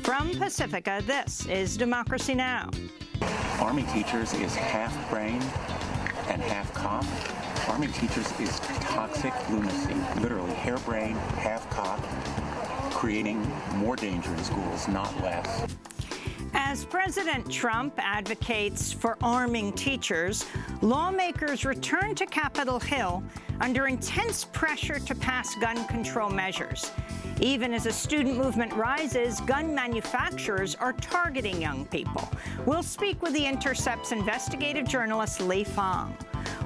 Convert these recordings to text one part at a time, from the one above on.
From Pacifica, this is Democracy Now! Army teachers is half brain and half cop. Army teachers is toxic lunacy, literally harebrained, half cop, creating more danger in schools, not less. As President Trump advocates for arming teachers, lawmakers return to Capitol Hill under intense pressure to pass gun control measures. Even as a student movement rises, gun manufacturers are targeting young people. We'll speak with The Intercept's investigative journalist Lee Fang.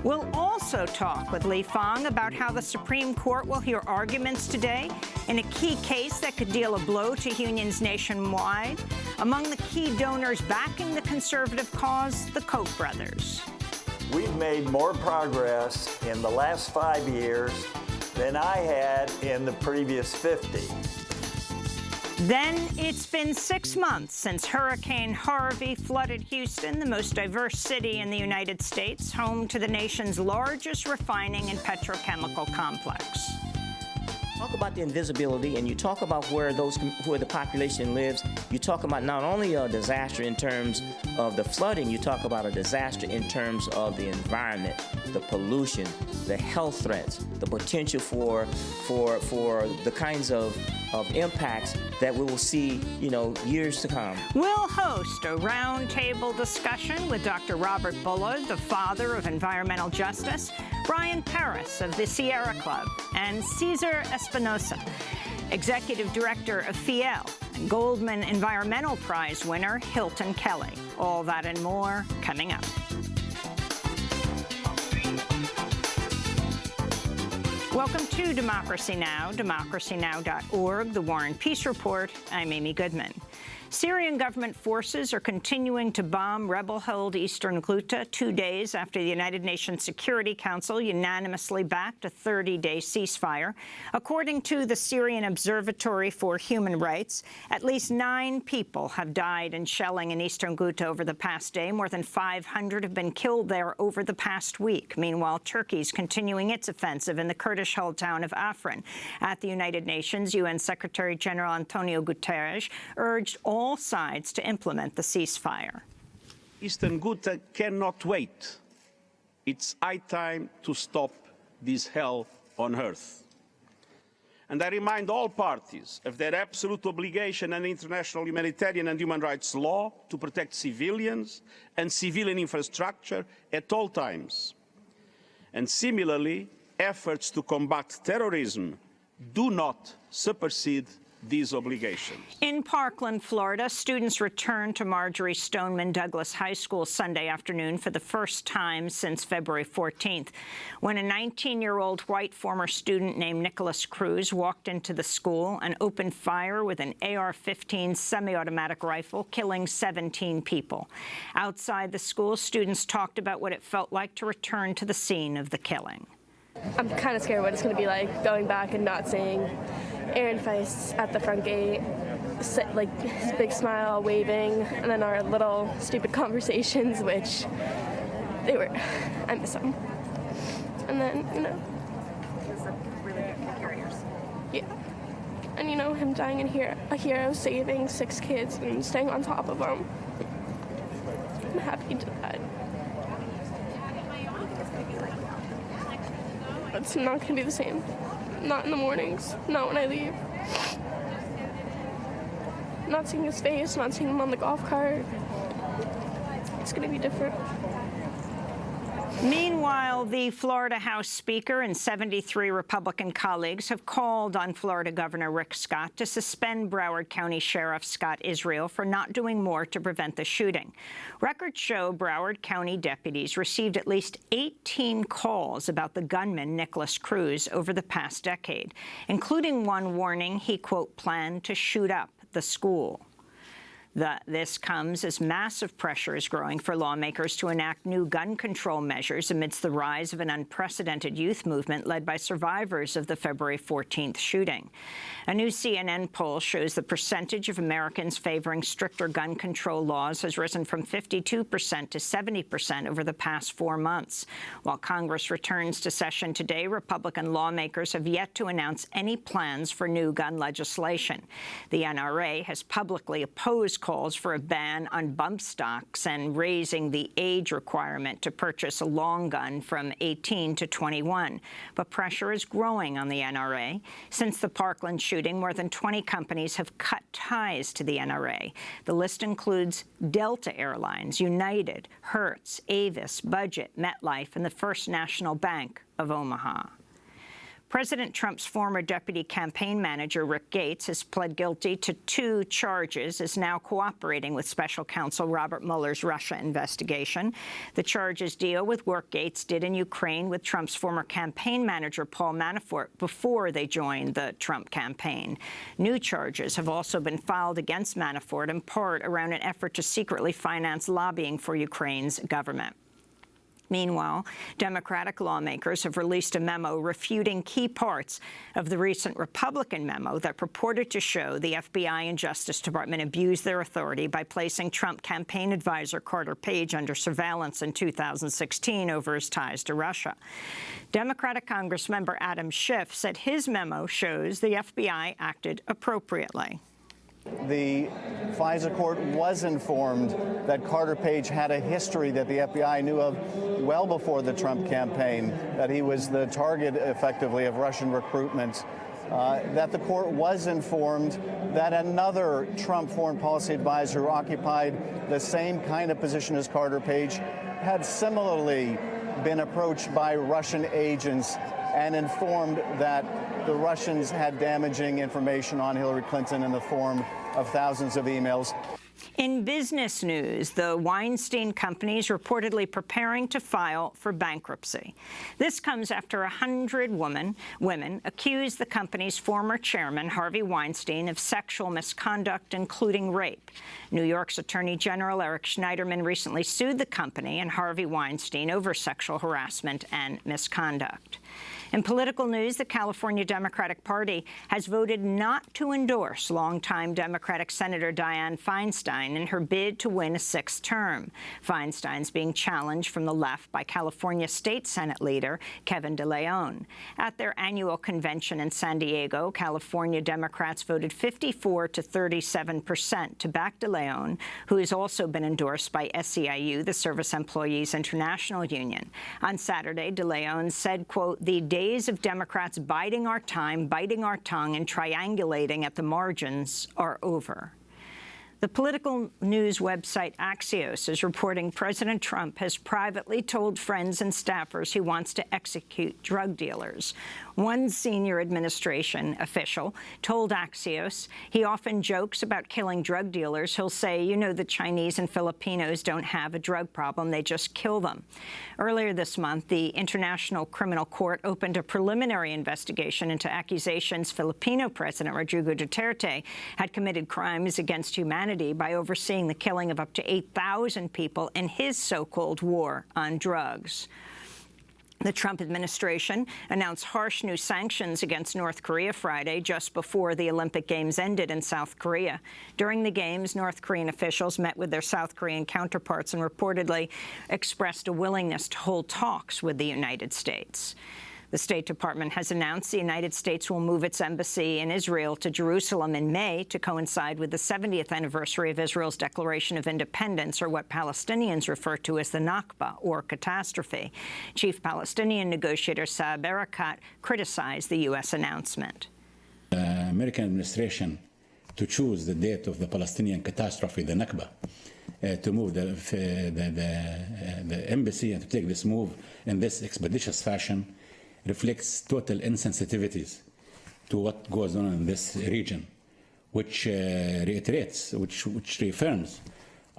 We'll also talk with Lee Fang about how the Supreme Court will hear arguments today in a key case that could deal a blow to unions nationwide. Among the key donors backing the conservative cause, the Koch brothers. We've made more progress in the last 5 years than I had in the previous 50. Then it's been 6 months since Hurricane Harvey flooded Houston, the most diverse city in the United States, home to the nation's largest refining and petrochemical complex. Talk about the invisibility, and you talk about where the population lives. You talk about not only a disaster in terms of the flooding, you talk about a disaster in terms of the environment, the pollution, the health threats, the potential for the kinds of impacts that we will see, years to come. We'll host a roundtable discussion with Dr. Robert Bullard, the father of environmental justice, Brian Paris of the Sierra Club, and Cesar Espinosa, executive director of Fiel, and Goldman Environmental Prize winner Hilton Kelly. All that and more coming up. Welcome to Democracy Now!, democracynow.org, The War and Peace Report. I'm Amy Goodman. Syrian government forces are continuing to bomb rebel-held eastern Ghouta 2 days after the United Nations Security Council unanimously backed a 30-day ceasefire. According to the Syrian Observatory for Human Rights, at least 9 people have died in shelling in eastern Ghouta over the past day. More than 500 have been killed there over the past week. Meanwhile, Turkey's continuing its offensive in the Kurdish-held town of Afrin. At the United Nations, UN Secretary-General Antonio Guterres urged all sides to implement the ceasefire. Eastern Ghouta cannot wait. It's high time to stop this hell on earth. And I remind all parties of their absolute obligation under international humanitarian and human rights law to protect civilians and civilian infrastructure at all times. And similarly, efforts to combat terrorism do not supersede these obligations. In Parkland, Florida, students returned to Marjory Stoneman Douglas High School Sunday afternoon for the first time since February 14th, when a 19-year-old white former student named Nicholas Cruz walked into the school and opened fire with an AR-15 semi-automatic rifle, killing 17 people. Outside the school, students talked about what it felt like to return to the scene of the killing. I'm kind of scared what it's going to be like going back and not seeing Aaron Feist at the front gate, like his big smile, waving, and then our little stupid conversations, which I miss them. And then, He was a really good kid your years. Yeah. And him dying a hero, saving 6 kids and staying on top of them. I'm happy he did that. It's not going to be the same. Not in the mornings. Not when I leave. Not seeing his face, not seeing him on the golf cart. It's going to be different. Meanwhile, the Florida House Speaker and 73 Republican colleagues have called on Florida Governor Rick Scott to suspend Broward County Sheriff Scott Israel for not doing more to prevent the shooting. Records show Broward County deputies received at least 18 calls about the gunman Nicholas Cruz over the past decade, including one warning he, quote, planned to shoot up the school. This comes as massive pressure is growing for lawmakers to enact new gun control measures amidst the rise of an unprecedented youth movement led by survivors of the February 14th shooting. A new CNN poll shows the percentage of Americans favoring stricter gun control laws has risen from 52% to 70% over the past 4 months. While Congress returns to session today, Republican lawmakers have yet to announce any plans for new gun legislation. The NRA has publicly opposed calls for a ban on bump stocks and raising the age requirement to purchase a long gun from 18 to 21. But pressure is growing on the NRA. Since the Parkland shooting, more than 20 companies have cut ties to the NRA. The list includes Delta Airlines, United, Hertz, Avis, Budget, MetLife, and the First National Bank of Omaha. President Trump's former deputy campaign manager, Rick Gates, has pled guilty to 2 charges, is now cooperating with special counsel Robert Mueller's Russia investigation. The charges deal with work Gates did in Ukraine with Trump's former campaign manager, Paul Manafort, before they joined the Trump campaign. New charges have also been filed against Manafort, in part around an effort to secretly finance lobbying for Ukraine's government. Meanwhile, Democratic lawmakers have released a memo refuting key parts of the recent Republican memo that purported to show the FBI and Justice Department abused their authority by placing Trump campaign advisor Carter Page under surveillance in 2016 over his ties to Russia. Democratic Congressmember Adam Schiff said his memo shows the FBI acted appropriately. The FISA court was informed that Carter Page had a history that the FBI knew of well before the Trump campaign, that he was the target, effectively, of Russian recruitment, that the court was informed that another Trump foreign policy advisor who occupied the same kind of position as Carter Page had similarly been approached by Russian agents and informed that the Russians had damaging information on Hillary Clinton in the form of thousands of emails. In business news, the Weinstein Company is reportedly preparing to file for bankruptcy. This comes after 100 women accused the company's former chairman, Harvey Weinstein, of sexual misconduct, including rape. New York's Attorney General Eric Schneiderman recently sued the company and Harvey Weinstein over sexual harassment and misconduct. In political news, the California Democratic Party has voted not to endorse longtime Democratic Senator Dianne Feinstein in her bid to win a 6th term. Feinstein's being challenged from the left by California State Senate leader Kevin De Leon. At their annual convention in San Diego, California Democrats voted 54% to 37% to back De Leon, who has also been endorsed by SEIU, the Service Employees International Union. On Saturday, De Leon said, quote, "The days of Democrats biding our time, biting our tongue, and triangulating at the margins are over." The political news website Axios is reporting President Trump has privately told friends and staffers he wants to execute drug dealers. One senior administration official told Axios he often jokes about killing drug dealers. He'll say, you know, the Chinese and Filipinos don't have a drug problem, they just kill them. Earlier this month, the International Criminal Court opened a preliminary investigation into accusations Filipino President Rodrigo Duterte had committed crimes against humanity by overseeing the killing of up to 8,000 people in his so-called war on drugs. The Trump administration announced harsh new sanctions against North Korea Friday, just before the Olympic Games ended in South Korea. During the Games, North Korean officials met with their South Korean counterparts and reportedly expressed a willingness to hold talks with the United States. The State Department has announced the United States will move its embassy in Israel to Jerusalem in May to coincide with the 70th anniversary of Israel's Declaration of Independence, or what Palestinians refer to as the Nakba, or catastrophe. Chief Palestinian negotiator Saeb Erekat criticized the U.S. announcement. The American administration to choose the date of the Palestinian catastrophe, the Nakba, to move the embassy and to take this move in this expeditious fashion reflects total insensitivities to what goes on in this region, which reiterates, which reaffirms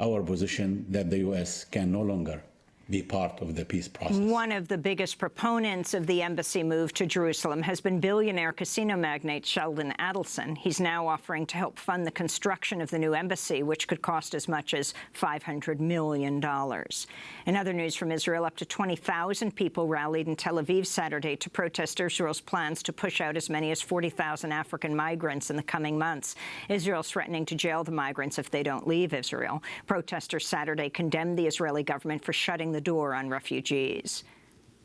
our position that the U.S. can no longer be part of the peace process. One of the biggest proponents of the embassy move to Jerusalem has been billionaire casino magnate Sheldon Adelson. He's now offering to help fund the construction of the new embassy, which could cost as much as $500 million. In other news from Israel, up to 20,000 people rallied in Tel Aviv Saturday to protest Israel's plans to push out as many as 40,000 African migrants in the coming months. Israel's threatening to jail the migrants if they don't leave Israel. Protesters Saturday condemned the Israeli government for shutting the door on refugees.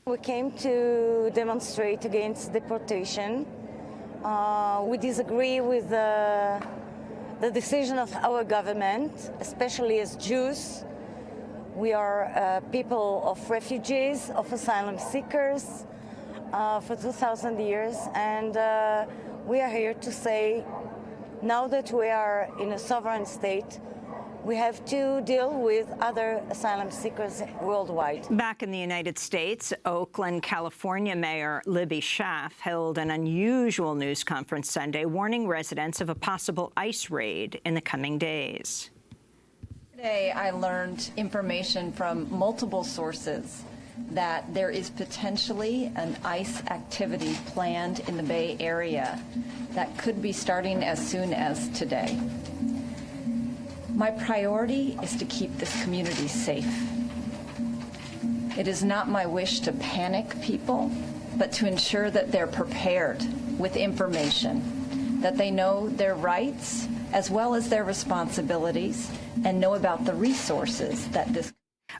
We came to demonstrate against deportation. We disagree with the decision of our government, especially as Jews. We are people of refugees, of asylum seekers for 2,000 years, and we are here to say, now that we are in a sovereign state, we have to deal with other asylum seekers worldwide. Back in the United States, Oakland, California Mayor Libby Schaaf held an unusual news conference Sunday, warning residents of a possible ICE raid in the coming days. Today, I learned information from multiple sources that there is potentially an ICE activity planned in the Bay Area that could be starting as soon as today. My priority is to keep this community safe. It is not my wish to panic people, but to ensure that they're prepared with information, that they know their rights as well as their responsibilities, and know about the resources that this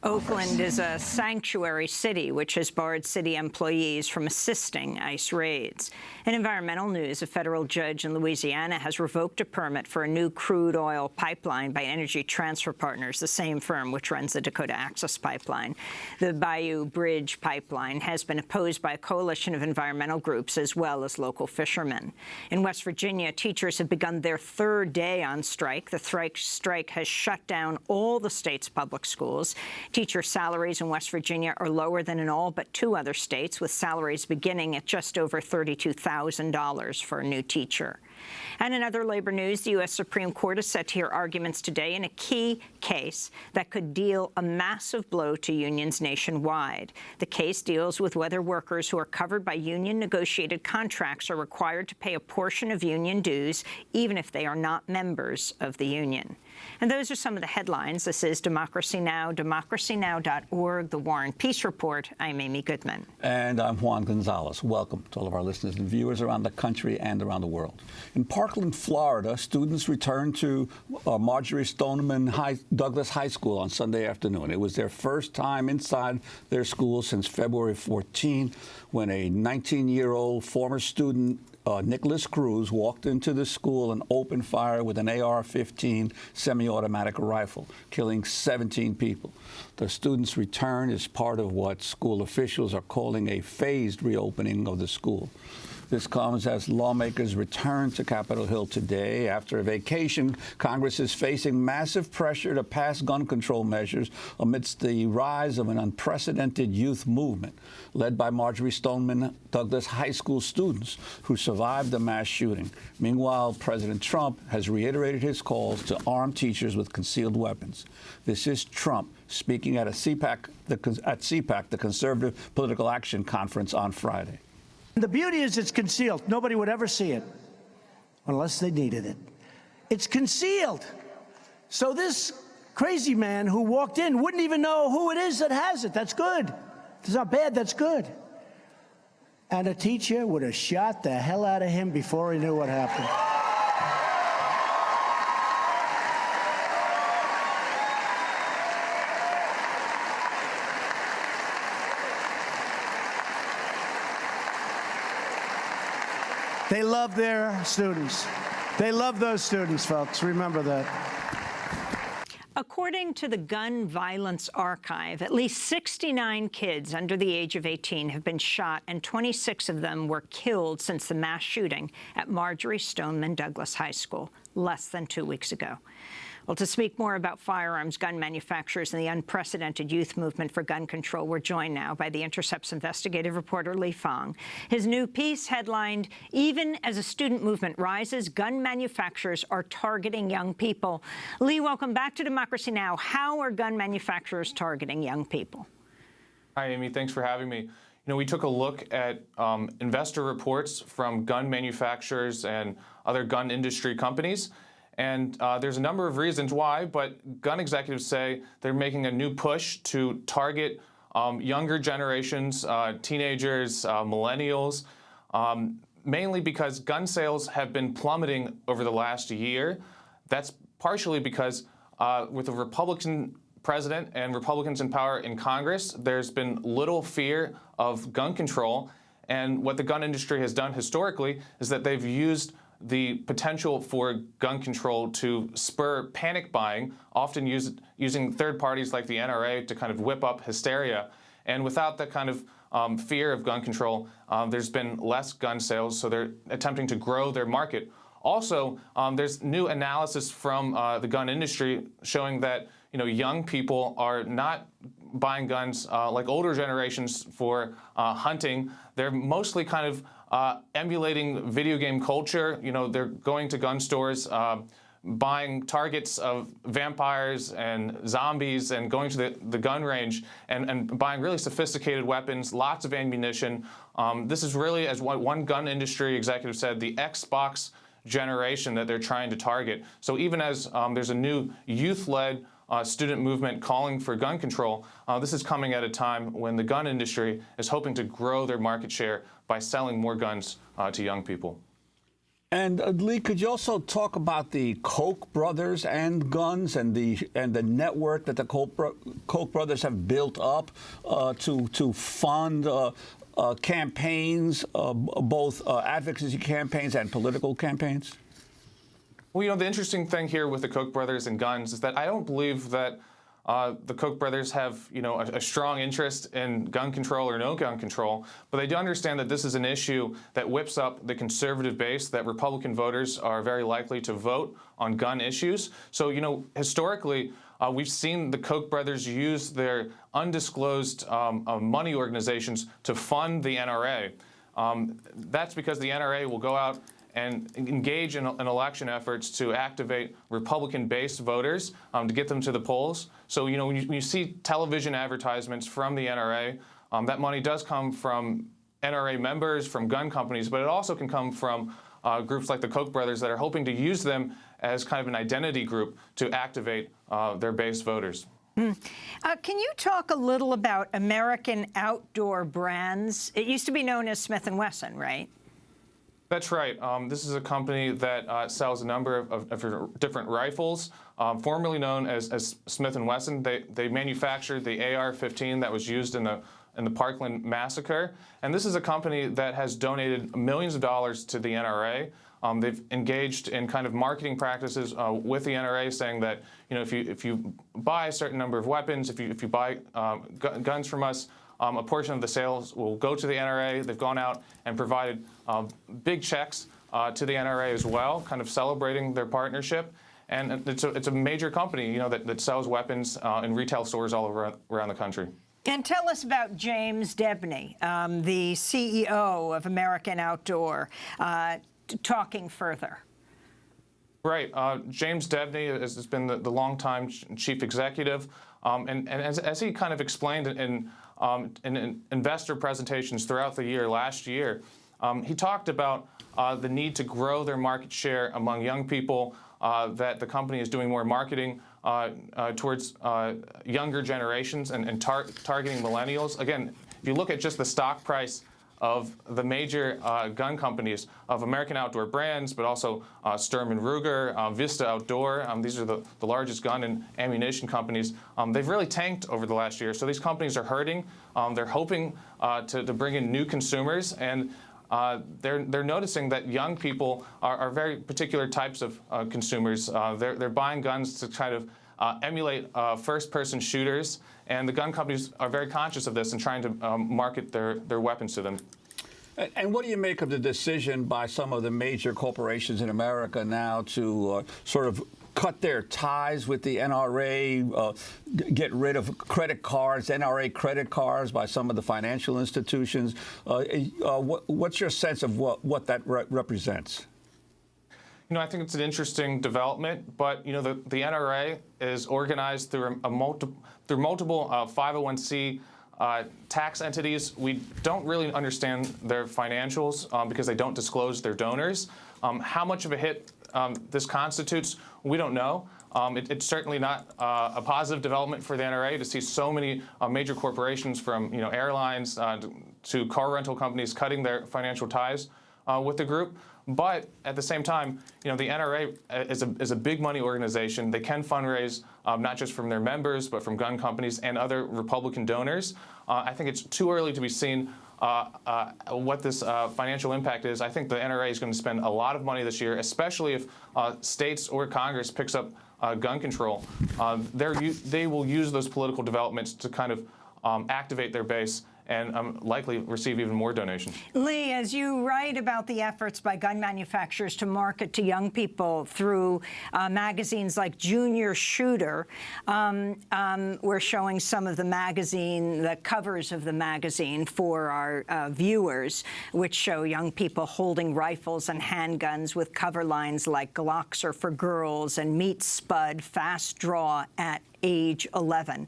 Oakland is a sanctuary city, which has barred city employees from assisting ICE raids. In environmental news, a federal judge in Louisiana has revoked a permit for a new crude oil pipeline by Energy Transfer Partners, the same firm which runs the Dakota Access Pipeline. The Bayou Bridge pipeline has been opposed by a coalition of environmental groups as well as local fishermen. In West Virginia, teachers have begun their third day on strike. The strike has shut down all the state's public schools. Teacher salaries in West Virginia are lower than in all but 2 other states, with salaries beginning at just over $32,000 for a new teacher. And in other labor news, the U.S. Supreme Court is set to hear arguments today in a key case that could deal a massive blow to unions nationwide. The case deals with whether workers who are covered by union-negotiated contracts are required to pay a portion of union dues, even if they are not members of the union. And those are some of the headlines. This is Democracy Now!, democracynow.org, The War and Peace Report. I'm Amy Goodman. And I'm Juan Gonzalez. Welcome to all of our listeners and viewers around the country and around the world. In Parkland, Florida, students returned to Marjory Stoneman Douglas High School on Sunday afternoon. It was their first time inside their school since February 14, when a 19-year-old former student, Nicholas Cruz, walked into the school and opened fire with an AR-15 semi-automatic rifle, killing 17 people. The students' return is part of what school officials are calling a phased reopening of the school. This comes as lawmakers return to Capitol Hill today. After a vacation, Congress is facing massive pressure to pass gun control measures amidst the rise of an unprecedented youth movement led by Marjory Stoneman Douglas High School students who survived the mass shooting. Meanwhile, President Trump has reiterated his calls to arm teachers with concealed weapons. This is Trump speaking at CPAC, the Conservative Political Action Conference on Friday. The beauty is it's concealed. Nobody would ever see it unless they needed it. It's concealed. So this crazy man who walked in wouldn't even know who it is that has it. That's good. It's not bad. That's good. And a teacher would have shot the hell out of him before he knew what happened. They love their students. They love those students, folks. Remember that. According to the Gun Violence Archive, at least 69 kids under the age of 18 have been shot, and 26 of them were killed since the mass shooting at Marjory Stoneman Douglas High School less than 2 weeks ago. Well, to speak more about firearms, gun manufacturers, and the unprecedented youth movement for gun control, we're joined now by The Intercept's investigative reporter Lee Fang. His new piece headlined, "Even as a student movement rises, gun manufacturers are targeting young people." Lee, welcome back to Democracy Now! How are gun manufacturers targeting young people? Hi, Amy. Thanks for having me. We took a look at investor reports from gun manufacturers and other gun industry companies. And there's a number of reasons why, but gun executives say they're making a new push to target younger generations, teenagers, millennials, mainly because gun sales have been plummeting over the last year. That's partially because with a Republican president and Republicans in power in Congress, there's been little fear of gun control. And what the gun industry has done historically is that they've used the potential for gun control to spur panic buying, often using third parties like the NRA to kind of whip up hysteria. And without that kind of fear of gun control, there's been less gun sales, so they're attempting to grow their market. Also, there's new analysis from the gun industry showing that young people are not buying guns like older generations for hunting. They're mostly kind of emulating video game culture. They're going to gun stores, buying targets of vampires and zombies and going to the gun range and buying really sophisticated weapons, lots of ammunition. This is really, as one gun industry executive said, the Xbox generation that they're trying to target. So even as there's a new youth-led student movement calling for gun control, this is coming at a time when the gun industry is hoping to grow their market share by selling more guns to young people. And Lee, could you also talk about the Koch brothers and guns and the network that the Koch brothers have built up to fund campaigns, both advocacy campaigns and political campaigns? Well, the interesting thing here with the Koch brothers and guns is that I don't believe that the Koch brothers have, a strong interest in gun control or no gun control, but they do understand that this is an issue that whips up the conservative base, that Republican voters are very likely to vote on gun issues. So, historically, we've seen the Koch brothers use their undisclosed money organizations to fund the NRA. That's because the NRA will go out and engage in election efforts to activate Republican-based voters to get them to the polls. So, when you see television advertisements from the NRA, that money does come from NRA members, from gun companies, but it also can come from groups like the Koch brothers that are hoping to use them as kind of an identity group to activate their base voters. Can you talk a little about American Outdoor Brands? It used to be known as Smith & Wesson, right? That's right. This is a company that sells a number of different rifles, formerly known as Smith & Wesson. They manufactured the AR-15 that was used in the Parkland massacre. And this is a company that has donated millions of dollars to the NRA. They've engaged in kind of marketing practices with the NRA, saying that if you buy a certain number of weapons, if you buy guns from us, a portion of the sales will go to the NRA. They've gone out and provided big checks to the NRA as well, kind of celebrating their partnership. And it's a major company, that sells weapons in retail stores all around the country. And tell us about James Debney, the CEO of American Outdoor, talking further. Right. James Debney has been the longtime chief executive. And as he kind of explained in investor presentations throughout the year last year, he talked about the need to grow their market share among young people, that the company is doing more marketing towards younger generations and targeting millennials. Again, if you look at just the stock price of the major gun companies, of American Outdoor Brands, but also Sturm & Ruger, Vista Outdoor. These are the largest gun and ammunition companies. They've really tanked over the last year. So these companies are hurting. They're hoping to bring in new consumers, and they're noticing that young people are very particular types of consumers. They're buying guns to kind of emulate first-person shooters, and the gun companies are very conscious of this and trying to market their weapons to them. And what do you make of the decision by some of the major corporations in America now to sort of cut their ties with the NRA, get rid of credit cards, NRA credit cards by some of the financial institutions? What's your sense of what that represents? I think it's an interesting development, but the NRA is organized through multiple 501c tax entities, we don't really understand their financials because they don't disclose their donors. How much of a hit this constitutes, we don't know. It's certainly not a positive development for the NRA to see so many major corporations, from airlines to car rental companies, cutting their financial ties with the group. But at the same time, the NRA is a big money organization. They can fundraise not just from their members, but from gun companies and other Republican donors. I think it's too early to be seen what this financial impact is. I think the NRA is going to spend a lot of money this year, especially if states or Congress picks up gun control. They will use those political developments to kind of activate their base and likely receive even more donations. Lee, as you write about the efforts by gun manufacturers to market to young people through magazines like Junior Shooter, we're showing some of the covers of the magazine for our viewers, which show young people holding rifles and handguns with cover lines like Glocks are for girls and Meet Spud, Fast Draw at age 11.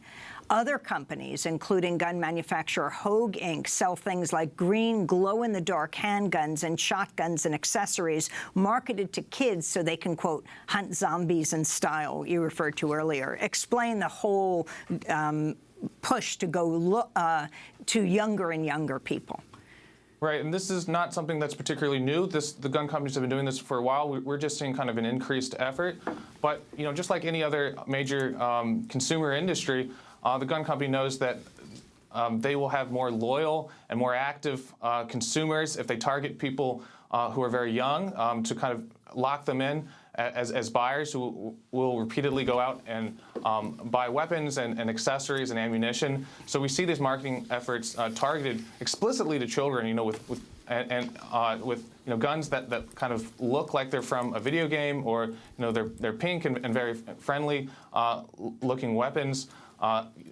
Other companies, including gun manufacturer Hogue Inc., sell things like green glow-in-the-dark handguns and shotguns and accessories marketed to kids so they can, quote, hunt zombies in style, you referred to earlier. Explain the whole push to go to younger and younger people. Right, and this is not something that's particularly new. The gun companies have been doing this for a while. We're just seeing kind of an increased effort. But just like any other major consumer industry, the gun company knows that they will have more loyal and more active consumers if they target people who are very young, to kind of lock them in as buyers who will repeatedly go out and buy weapons and accessories and ammunition. So we see these marketing efforts targeted explicitly to children, with guns that kind of look like they're from a video game, or they're pink and very friendly looking weapons.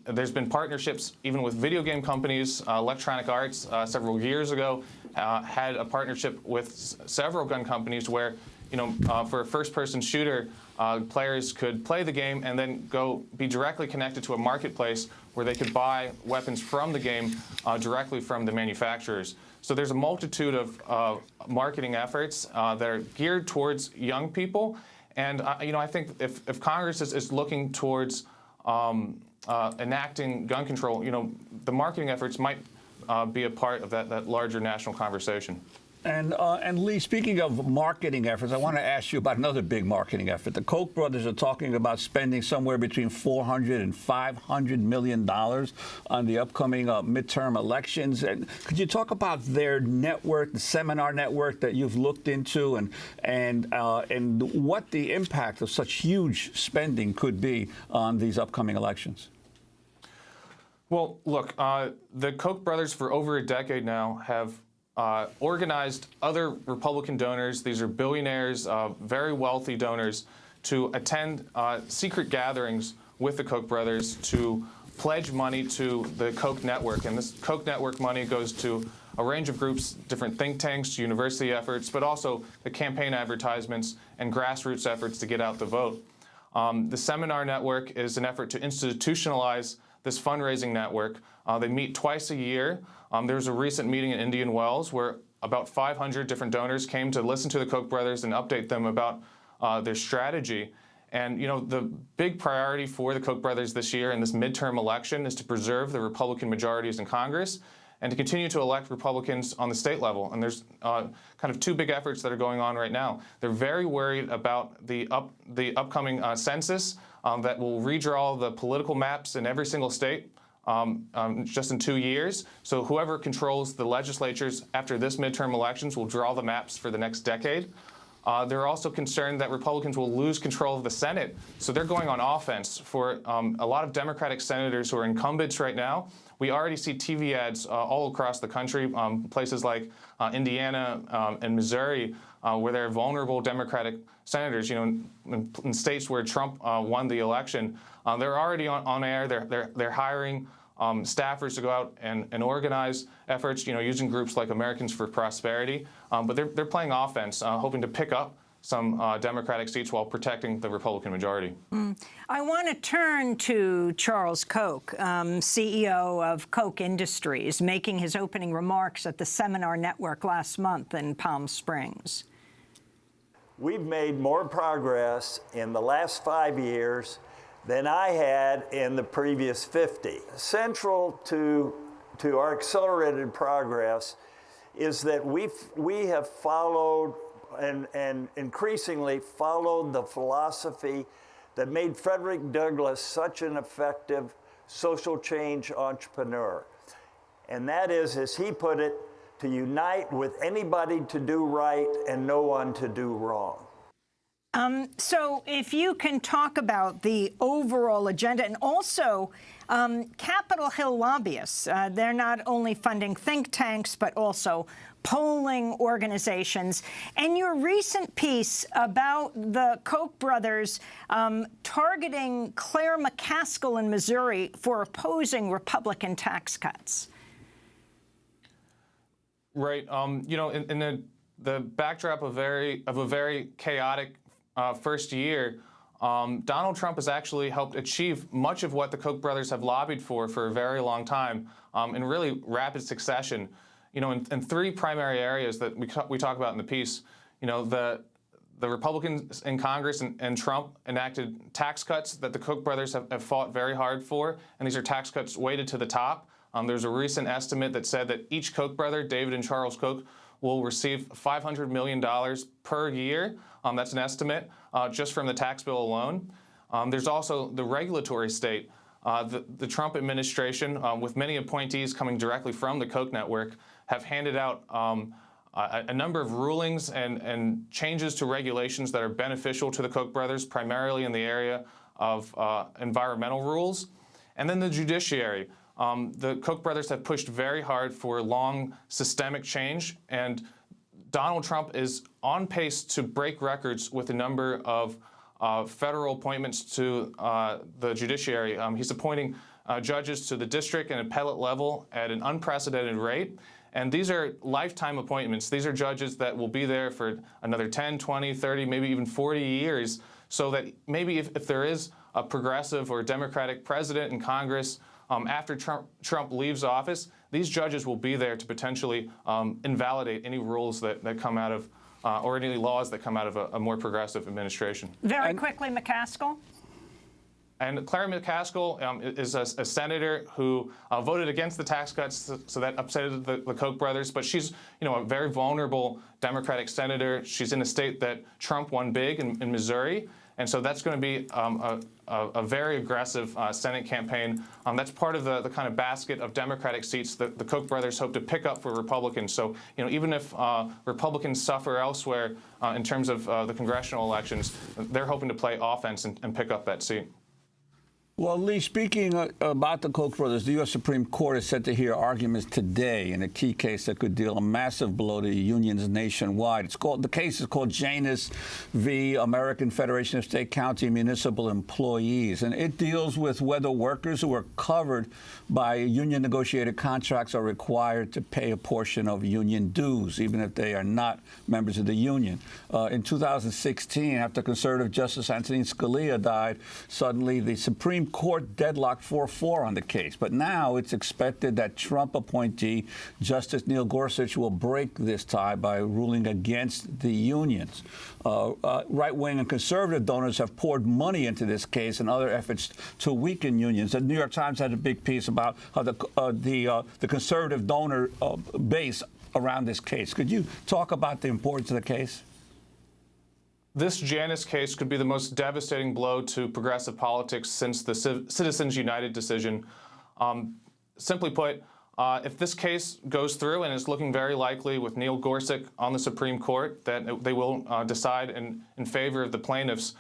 There's been partnerships even with video game companies. Electronic Arts several years ago had a partnership with several gun companies where, for a first-person shooter, players could play the game and then be directly connected to a marketplace where they could buy weapons from the game directly from the manufacturers. So there's a multitude of marketing efforts that are geared towards young people. And, I think if Congress is looking towards enacting gun control, the marketing efforts might be a part of that larger national conversation. And Lee, speaking of marketing efforts, I want to ask you about another big marketing effort. The Koch brothers are talking about spending somewhere between $400 and $500 million on the upcoming midterm elections. And could you talk about their network, the seminar network that you've looked into, and what the impact of such huge spending could be on these upcoming elections? Well, look, the Koch brothers for over a decade now have organized other Republican donors. These are billionaires, very wealthy donors, to attend secret gatherings with the Koch brothers to pledge money to the Koch network. And this Koch network money goes to a range of groups, different think tanks, university efforts, but also the campaign advertisements and grassroots efforts to get out the vote. The seminar network is an effort to institutionalize this fundraising network. They meet twice a year. There was a recent meeting in Indian Wells where about 500 different donors came to listen to the Koch brothers and update them about their strategy. And, the big priority for the Koch brothers this year in this midterm election is to preserve the Republican majorities in Congress and to continue to elect Republicans on the state level. And there's kind of two big efforts that are going on right now. They're very worried about the upcoming census that will redraw the political maps in every single state just in 2 years. So whoever controls the legislatures after this midterm elections will draw the maps for the next decade. They're also concerned that Republicans will lose control of the Senate. So they're going on offense for a lot of Democratic senators who are incumbents right now. We already see TV ads all across the country, places like Indiana and Missouri, where there are vulnerable Democratic senators. In states where Trump won the election, they're already on air. They're hiring staffers to go out and organize efforts, using groups like Americans for Prosperity. But they're playing offense, hoping to pick up some Democratic seats while protecting the Republican majority. I want to turn to Charles Koch, CEO of Koch Industries, making his opening remarks at the Seminar Network last month in Palm Springs. We've made more progress in the last 5 years than I had in the previous 50. Central to our accelerated progress is that we have followed and increasingly followed the philosophy that made Frederick Douglass such an effective social change entrepreneur. And that is, as he put it, to unite with anybody to do right and no one to do wrong. So if you can talk about the overall agenda and also Capitol Hill lobbyists, they're not only funding think tanks, but also polling organizations. And your recent piece about the Koch brothers targeting Claire McCaskill in Missouri for opposing Republican tax cuts. Right. You know, in the backdrop of a very chaotic first year, Donald Trump has actually helped achieve much of what the Koch brothers have lobbied for a very long time in really rapid succession. You know, in three primary areas that we talk about in the piece. You know, the Republicans in Congress and Trump enacted tax cuts that the Koch brothers have fought very hard for, and these are tax cuts weighted to the top. There's a recent estimate that said that each Koch brother, David and Charles Koch, will receive $500 million per year. That's an estimate just from the tax bill alone. There's also the regulatory state. The Trump administration, with many appointees coming directly from the Koch network, have handed out a number of rulings and changes to regulations that are beneficial to the Koch brothers, primarily in the area of environmental rules. And then the judiciary. The Koch brothers have pushed very hard for long systemic change, and Donald Trump is on pace to break records with a number of federal appointments to the judiciary. He's appointing judges to the district and appellate level at an unprecedented rate. And these are lifetime appointments. These are judges that will be there for another 10, 20, 30, maybe even 40 years, so that maybe if there is a progressive or Democratic president in Congress after Trump leaves office, these judges will be there to potentially invalidate any rules that come out of, or any laws that come out of a more progressive administration. Very quickly, McCaskill. And Claire McCaskill is a senator who voted against the tax cuts, so that upset the Koch brothers. But she's, you know, a very vulnerable Democratic senator. She's in a state that Trump won big in Missouri, and so that's going to be a very aggressive Senate campaign. That's part of the kind of basket of Democratic seats that the Koch brothers hope to pick up for Republicans. So, you know, even if Republicans suffer elsewhere in terms of the congressional elections, they're hoping to play offense and pick up that seat. Well, Lee, speaking about the Koch brothers, the U.S. Supreme Court is set to hear arguments today in a key case that could deal a massive blow to unions nationwide. The case is called Janus v. American Federation of State, County, Municipal Employees, and it deals with whether workers who are covered by union negotiated contracts are required to pay a portion of union dues, even if they are not members of the union. In 2016, after conservative Justice Antonin Scalia died, suddenly the Supreme Court deadlocked 4-4 on the case. But now it's expected that Trump appointee Justice Neil Gorsuch will break this tie by ruling against the unions. Right-wing and conservative donors have poured money into this case and other efforts to weaken unions. The New York Times had a big piece about how the conservative donor base around this case. Could you talk about the importance of the case? This Janus case could be the most devastating blow to progressive politics since the Citizens United decision. Simply put, if this case goes through, and it's looking very likely with Neil Gorsuch on the Supreme Court that they will decide in favor of the plaintiffs,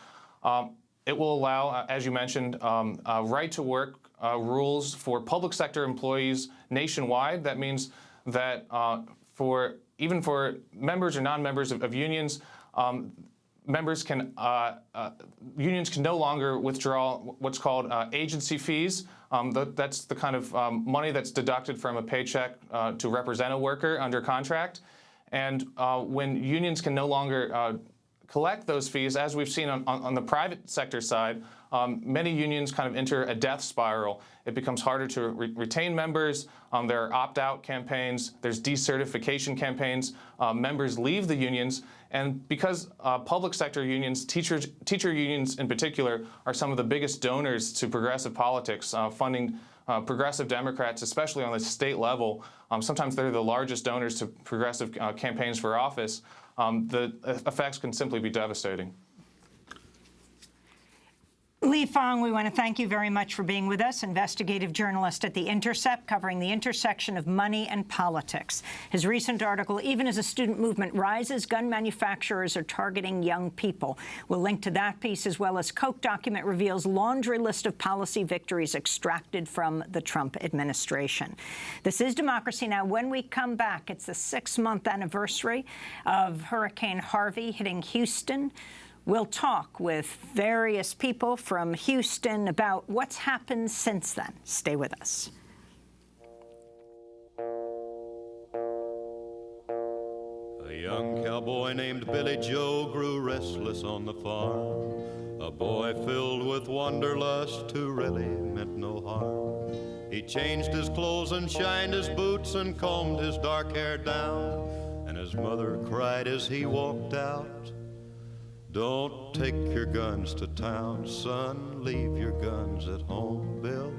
it will allow, as you mentioned, right-to-work rules for public sector employees nationwide. That means that even for members or non-members of unions, unions can no longer withdraw what's called agency fees. That's the kind of money that's deducted from a paycheck to represent a worker under contract. And when unions can no longer collect those fees, as we've seen on the private sector side, many unions kind of enter a death spiral. It becomes harder to retain members. There are opt-out campaigns. There's decertification campaigns. Members leave the unions. And because public sector unions, teacher unions in particular, are some of the biggest donors to progressive politics, funding progressive Democrats, especially on the state level. Sometimes they're the largest donors to progressive campaigns for office. The effects can simply be devastating. Lee Fong, we want to thank you very much for being with us, investigative journalist at The Intercept, covering the intersection of money and politics. His recent article, Even as a Student Movement Rises, Gun Manufacturers Are Targeting Young People. We'll link to that piece, as well as Koch document reveals laundry list of policy victories extracted from the Trump administration. This is Democracy Now! When we come back, it's the 6-month anniversary of Hurricane Harvey hitting Houston. We'll talk with various people from Houston about what's happened since then. Stay with us. A young cowboy named Billy Joe grew restless on the farm. A boy filled with wanderlust who really meant no harm. He changed his clothes and shined his boots and combed his dark hair down. And his mother cried as he walked out, "Don't take your guns to town, son. Leave your guns at home, Bill.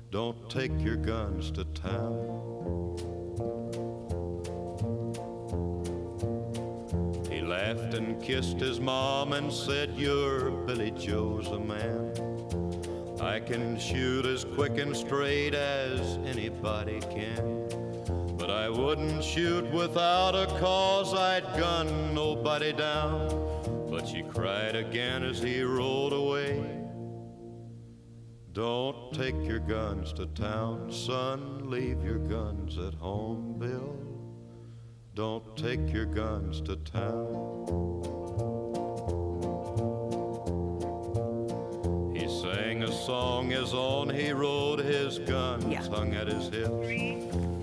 Don't take your guns to town." He laughed and kissed his mom and said, "You're Billy Joe's a man. I can shoot as quick and straight as anybody can. But I wouldn't shoot without a cause, I'd gun nobody down." But she cried again as he rode away, "Don't take your guns to town, son. Leave your guns at home, Bill. Don't take your guns to town." He sang a song as on he rode, his guns hung at his hips.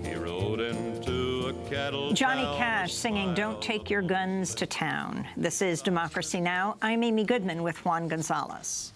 He rode into a cattle Johnny town. Cash singing Don't Take Your Guns to Town. This is Democracy Now! I'm Amy Goodman with Juan Gonzalez.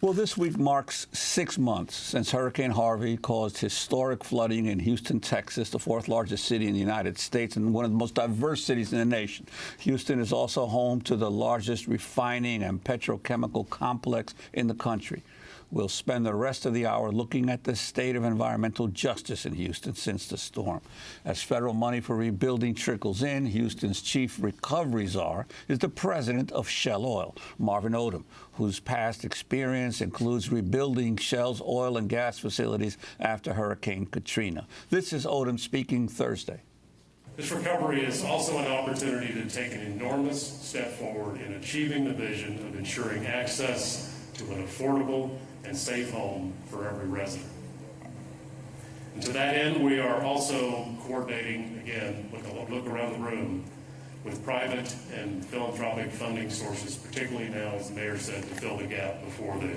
Well, this week marks 6 months since Hurricane Harvey caused historic flooding in Houston, Texas, the 4th largest city in the United States and one of the most diverse cities in the nation. Houston is also home to the largest refining and petrochemical complex in the country. We'll spend the rest of the hour looking at the state of environmental justice in Houston since the storm. As federal money for rebuilding trickles in, Houston's chief recovery czar is the president of Shell Oil, Marvin Odom, whose past experience includes rebuilding Shell's oil and gas facilities after Hurricane Katrina. This is Odom speaking Thursday. This recovery is also an opportunity to take an enormous step forward in achieving the vision of ensuring access to an affordable and safe home for every resident. And to that end, we are also coordinating, again, with a look around the room, with private and philanthropic funding sources, particularly now, as the mayor said, to fill the gap before the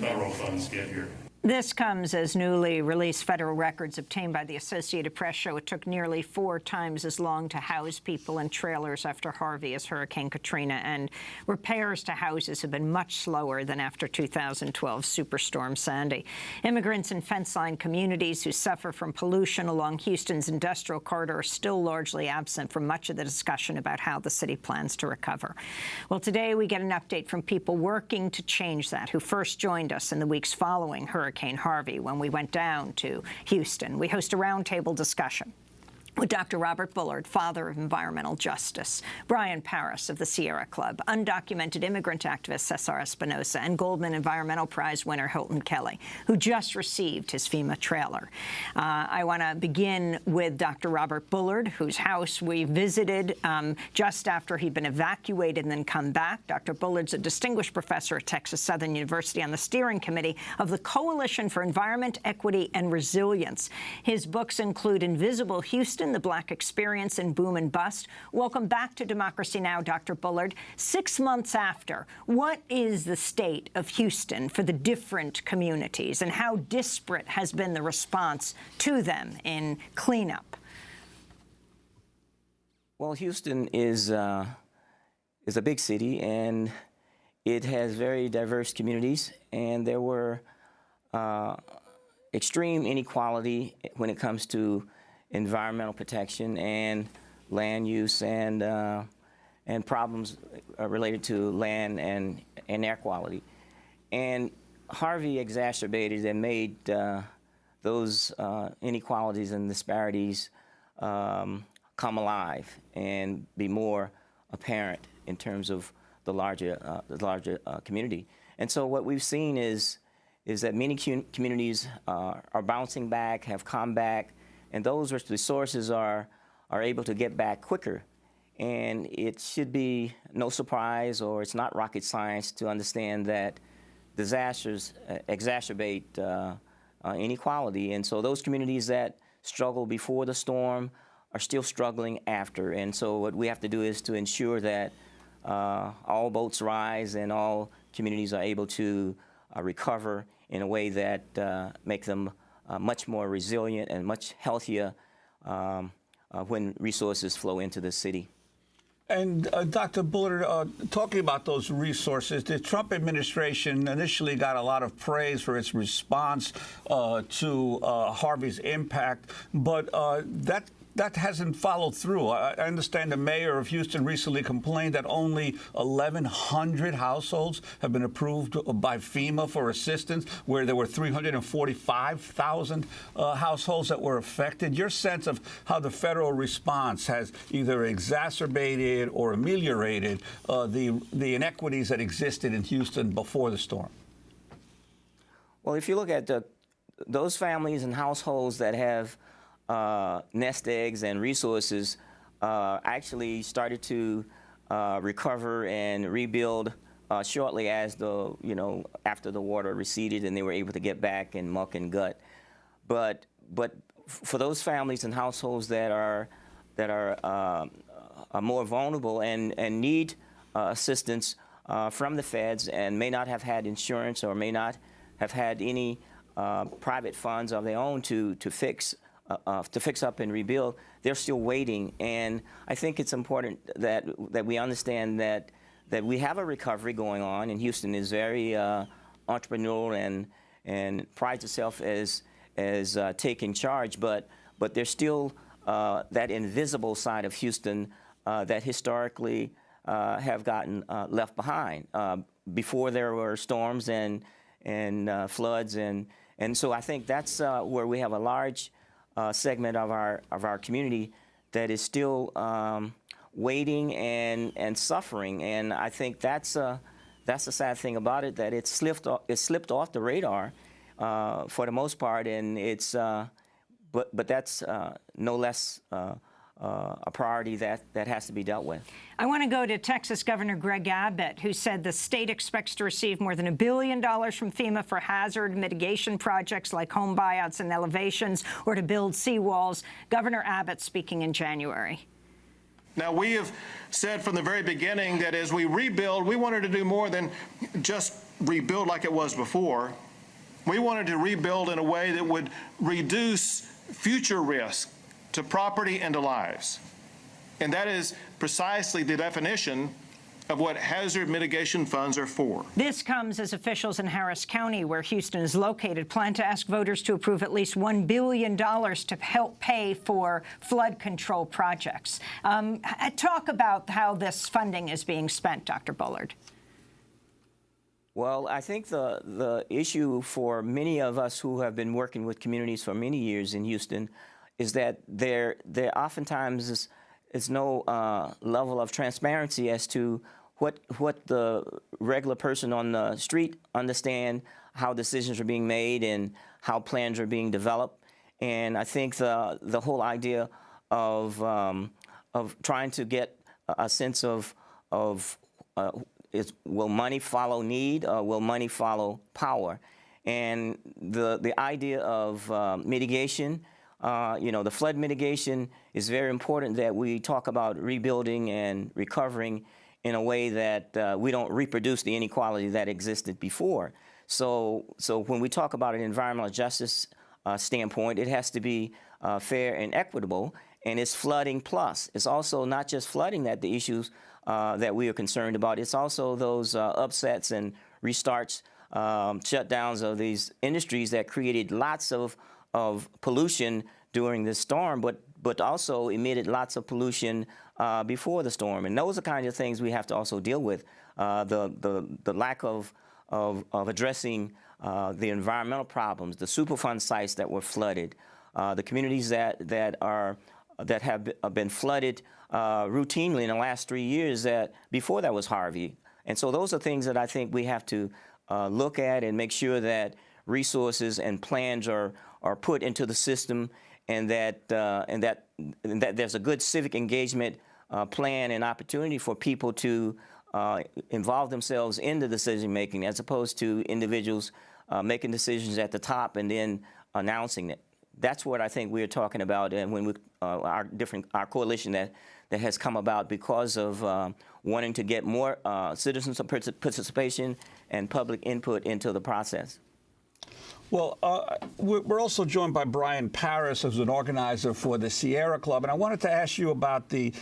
federal funds get here. This comes as newly released federal records obtained by the Associated Press show it took nearly 4 times as long to house people in trailers after Harvey as Hurricane Katrina, and repairs to houses have been much slower than after 2012 Superstorm Sandy. Immigrants in fence-line communities who suffer from pollution along Houston's industrial corridor are still largely absent from much of the discussion about how the city plans to recover. Well, today we get an update from people working to change that, who first joined us in the weeks following Hurricane Harvey when we went down to Houston. We host a roundtable discussion with Dr. Robert Bullard, father of environmental justice, Brian Paris of the Sierra Club, undocumented immigrant activist Cesar Espinosa, and Goldman Environmental Prize winner Hilton Kelly, who just received his FEMA trailer. I want to begin with Dr. Robert Bullard, whose house we visited just after he'd been evacuated and then come back. Dr. Bullard's a distinguished professor at Texas Southern University on the steering committee of the Coalition for Environment, Equity, and Resilience. His books include Invisible Houston, The Black Experience, and Boom and Bust. Welcome back to Democracy Now!, Dr. Bullard. 6 months after, what is the state of Houston for the different communities, and how disparate has been the response to them in cleanup? Well, Houston is is a big city, and it has very diverse communities, and there were extreme inequality when it comes to environmental protection and land use and problems related to land and air quality. And Harvey exacerbated and made those inequalities and disparities come alive and be more apparent in terms of the larger community. And so what we've seen is that many communities are bouncing back, have come back, and those resources are able to get back quicker. And it should be no surprise, or it's not rocket science to understand that disasters exacerbate inequality. And so those communities that struggle before the storm are still struggling after. And so what we have to do is to ensure that all boats rise and all communities are able to recover in a way that make them much more resilient and much healthier when resources flow into the city. And Dr. Bullard, talking about those resources, the Trump administration initially got a lot of praise for its response to Harvey's impact, but that hasn't followed through. I understand the mayor of Houston recently complained that only 1,100 households have been approved by FEMA for assistance, where there were 345,000 households that were affected. Your sense of how the federal response has either exacerbated or ameliorated the inequities that existed in Houston before the storm? Well, if you look at those families and households that have nest eggs and resources actually started to recover and rebuild shortly as after the water receded and they were able to get back in muck and gut. But for those families and households that are more vulnerable and need assistance from the feds and may not have had insurance or may not have had any private funds of their own to fix up and rebuild, they're still waiting. And I think it's important that we understand that we have a recovery going on, and Houston is very entrepreneurial and prides itself as taking charge. But there's still that invisible side of Houston that historically have gotten left behind before there were storms and floods, and so I think that's where we have a large segment of our community that is still waiting and suffering, and I think that's the sad thing about it, that it slipped off the radar for the most part, and it's but that's no less a priority that has to be dealt with. I want to go to Texas Governor Greg Abbott, who said the state expects to receive more than $1 billion from FEMA for hazard mitigation projects like home buyouts and elevations or to build seawalls. Governor Abbott speaking in January. Now, we have said from the very beginning that as we rebuild, we wanted to do more than just rebuild like it was before. We wanted to rebuild in a way that would reduce future risk to property and to lives. And that is precisely the definition of what hazard mitigation funds are for. This comes as officials in Harris County, where Houston is located, plan to ask voters to approve at least $1 billion to help pay for flood control projects. Talk about how this funding is being spent, Dr. Bullard. Well, I think the issue for many of us who have been working with communities for many years in Houston is that there oftentimes is no level of transparency as to what the regular person on the street understand, how decisions are being made and how plans are being developed. And I think the whole idea of trying to get a sense of will money follow need, or will money follow power? And the idea of mitigation, the flood mitigation is very important, that we talk about rebuilding and recovering in a way that we don't reproduce the inequality that existed before. So when we talk about an environmental justice standpoint, it has to be fair and equitable, and it's flooding plus. It's also not just flooding that the issues that we are concerned about. It's also those upsets and restarts, shutdowns of these industries that created lots of pollution during this storm, but also emitted lots of pollution before the storm. And those are kinds of things we have to also deal with. The lack of addressing the environmental problems, the Superfund sites that were flooded, the communities that have been flooded routinely in the last 3 years that before that was Harvey. And so those are things that I think we have to look at and make sure that resources and plans are put into the system, and that there's a good civic engagement plan and opportunity for people to involve themselves in the decision making, as opposed to individuals making decisions at the top and then announcing it. That's what I think we're talking about, and when our coalition that has come about because of wanting to get more citizens participation and public input into the process. Well, we're also joined by Brian Paris, who's an organizer for the Sierra Club, and I wanted to ask you about the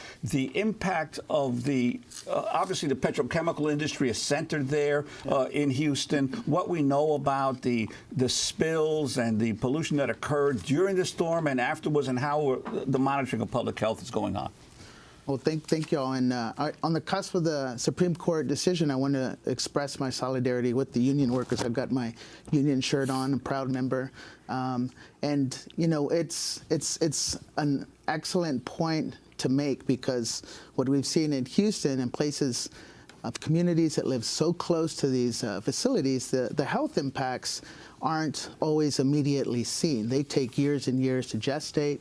impact of the obviously the petrochemical industry is centered there in Houston. What we know about the spills and the pollution that occurred during the storm and afterwards, and how the monitoring of public health is going on. Well, thank you all. And on the cusp of the Supreme Court decision, I want to express my solidarity with the union workers. I've got my union shirt on, a proud member. And you know, it's an excellent point to make, because what we've seen in Houston and places of communities that live so close to these facilities, the health impacts aren't always immediately seen. They take years and years to gestate,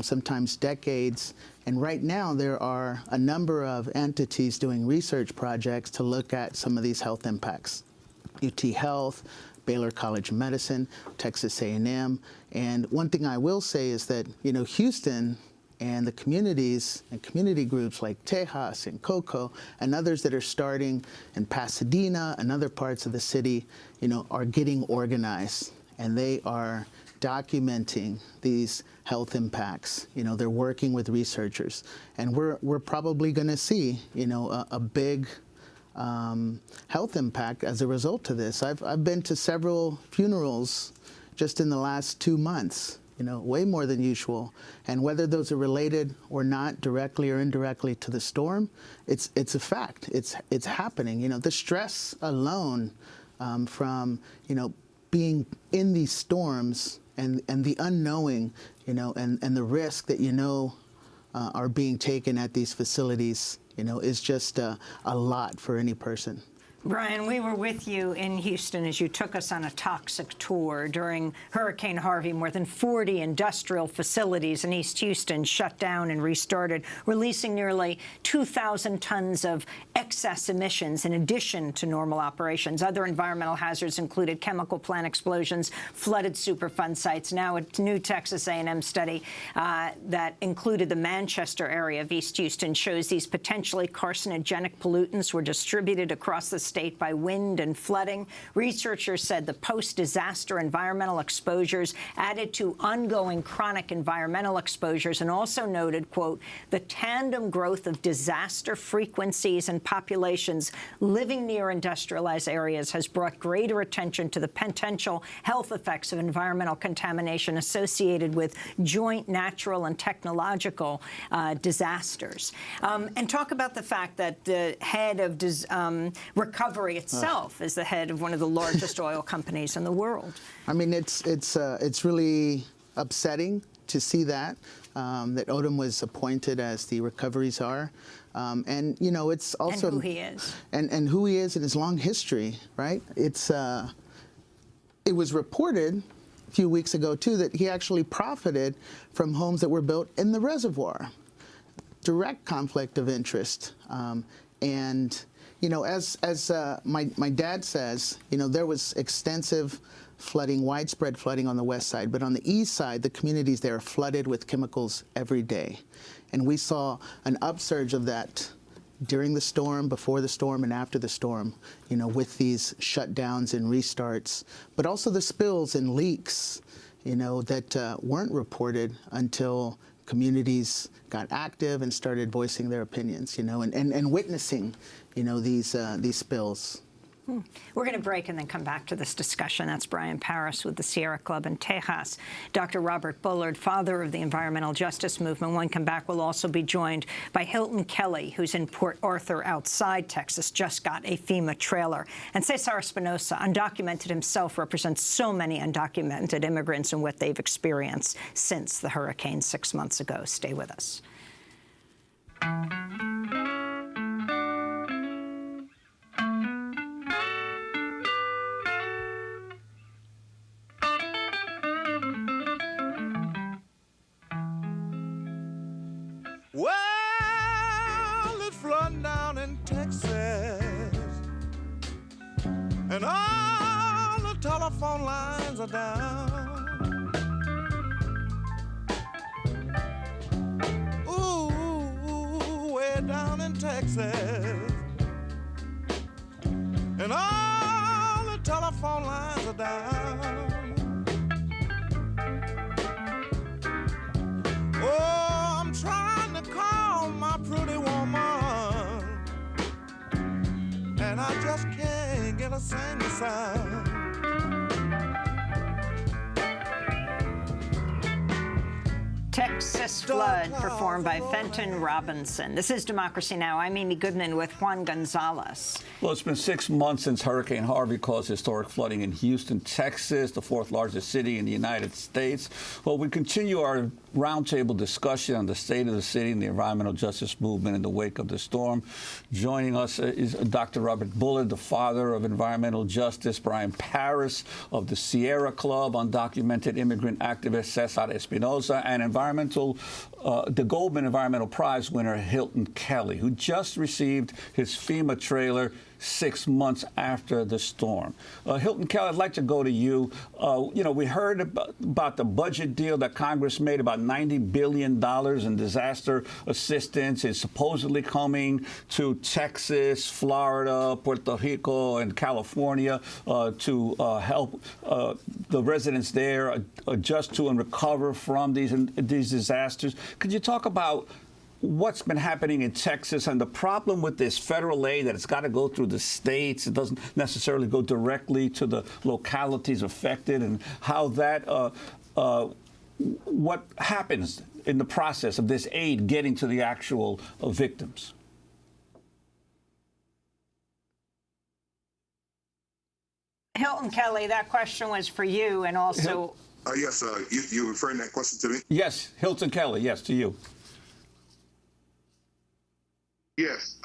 sometimes decades. And right now, there are a number of entities doing research projects to look at some of these health impacts. UT Health, Baylor College of Medicine, Texas A&M. And one thing I will say is that, you know, Houston and the communities and community groups like Tejas and Cocoa and others that are starting in Pasadena and other parts of the city, you know, are getting organized, and they are documenting these health impacts. You know, they're working with researchers, and we're probably going to see, you know, a big health impact as a result of this. I've been to several funerals just in the last 2 months, you know, way more than usual. And whether those are related or not, directly or indirectly to the storm, it's a fact. It's happening. You know, the stress alone from, you know, being in these storms and the unknowing, you know, and the risk that, you know, are being taken at these facilities, you know, is just a lot for any person. Brian, we were with you in Houston as you took us on a toxic tour during Hurricane Harvey. More than 40 industrial facilities in East Houston shut down and restarted, releasing nearly 2,000 tons of excess emissions in addition to normal operations. Other environmental hazards included chemical plant explosions, flooded Superfund sites. Now a new Texas A&M study that included the Manchester area of East Houston shows these potentially carcinogenic pollutants were distributed across the state by wind and flooding. Researchers said the post-disaster environmental exposures added to ongoing chronic environmental exposures, and also noted, quote, the tandem growth of disaster frequencies and populations living near industrialized areas has brought greater attention to the potential health effects of environmental contamination associated with joint natural and technological disasters. And talk about the fact that the head of recovery itself is the head of one of the largest oil companies in the world. I mean, it's really upsetting to see that Odom was appointed as the recovery czar. And, you know, it's also... And who he is. And who he is and his long history, right? It was reported a few weeks ago, too, that he actually profited from homes that were built in the reservoir. Direct conflict of interest. And, you know, as my dad says, you know, there was extensive flooding, widespread flooding on the west side, but on the east side, the communities there are flooded with chemicals every day. And we saw an upsurge of that during the storm, before the storm, and after the storm, you know, with these shutdowns and restarts, but also the spills and leaks, you know, that weren't reported until communities got active and started voicing their opinions, and witnessing, these spills. We're going to break and then come back to this discussion. That's Brian Paris with the Sierra Club in Tejas. Dr. Robert Bullard, father of the environmental justice movement. When we come back, we'll also be joined by Hilton Kelly, who's in Port Arthur outside Texas, just got a FEMA trailer. And Cesar Espinosa, undocumented himself, represents so many undocumented immigrants and what they've experienced since the hurricane 6 months ago. Stay with us. Well, it's flooding down in Texas, and all the telephone lines are down. Ooh, way down in Texas, and all the telephone lines are down. Oh, I'm trying to call my pretty woman, and I just can't get a single sound. Texas Flood, performed by Fenton Robinson. This is Democracy Now! I'm Amy Goodman with Juan Gonzalez. Well, it's been 6 months since Hurricane Harvey caused historic flooding in Houston, Texas, the fourth largest city in the United States. Well, we continue our roundtable discussion on the state of the city and the environmental justice movement in the wake of the storm. Joining us is Dr. Robert Bullard, the father of environmental justice, Brian Paris of the Sierra Club, undocumented immigrant activist Cesar Espinosa, and the Goldman Environmental Prize winner Hilton Kelly, who just received his FEMA trailer 6 months after the storm. Hilton Kelly, I'd like to go to you. We heard about the budget deal that Congress made, about $90 billion in disaster assistance is supposedly coming to Texas, Florida, Puerto Rico, and California to help the residents there adjust to and recover from these disasters. Could you talk about what's been happening in Texas and the problem with this federal aid, that it's got to go through the states? It doesn't necessarily go directly to the localities affected, and how that, what happens in the process of this aid getting to the actual victims? Hilton Kelly, that question was for you, and also... Yes, you referring that question to me? Yes, Hilton Kelly, yes, to you. Yes.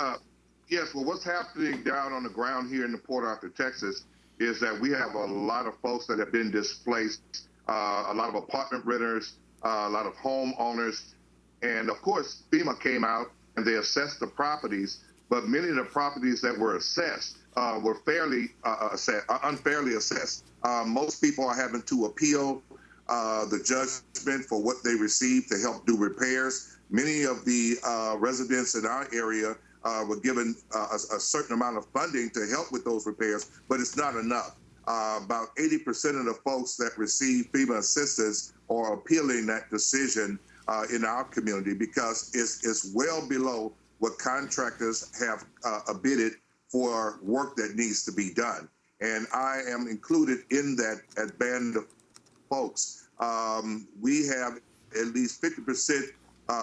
Yes. Well, what's happening down on the ground here in the Port Arthur, Texas, is that we have a lot of folks that have been displaced, a lot of apartment renters, a lot of homeowners. And of course, FEMA came out and they assessed the properties, but many of the properties that were assessed were unfairly assessed. Most people are having to appeal the judgment for what they received to help do repairs. Many of the residents in our area were given a certain amount of funding to help with those repairs, but it's not enough. About 80% of the folks that receive FEMA assistance are appealing that decision in our community because it's well below what contractors have bidded for work that needs to be done. And I am included in that band of folks. We have at least 50%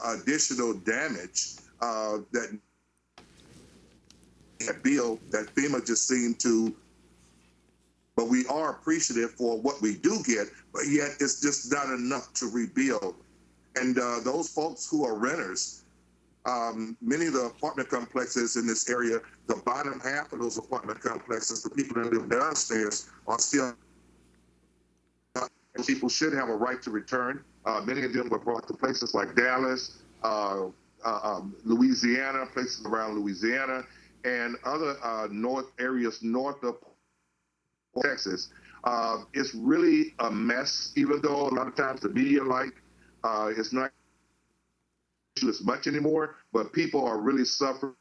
additional damage that bill that FEMA just seemed to, but we are appreciative for what we do get, but yet it's just not enough to rebuild. And those folks who are renters, many of the apartment complexes in this area, the bottom half of those apartment complexes, the people that live downstairs are still, people should have a right to return. Many of them were brought to places like Dallas, Louisiana, places around Louisiana, and other areas north of Texas. It's really a mess, even though a lot of times the media it's not as much anymore, but people are really suffering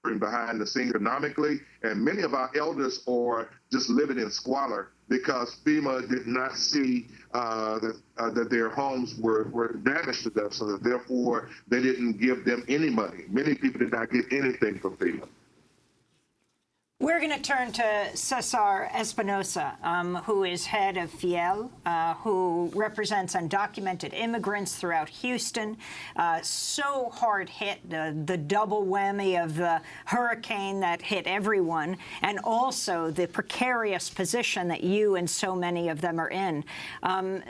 behind the scenes economically, and many of our elders are just living in squalor because FEMA did not see that their homes were damaged to them, so that therefore they didn't give them any money. Many people did not get anything from FEMA. We're going to turn to Cesar Espinosa, who is head of FIEL, who represents undocumented immigrants throughout Houston. So hard hit, the double whammy of the hurricane that hit everyone, and also the precarious position that you and so many of them are in.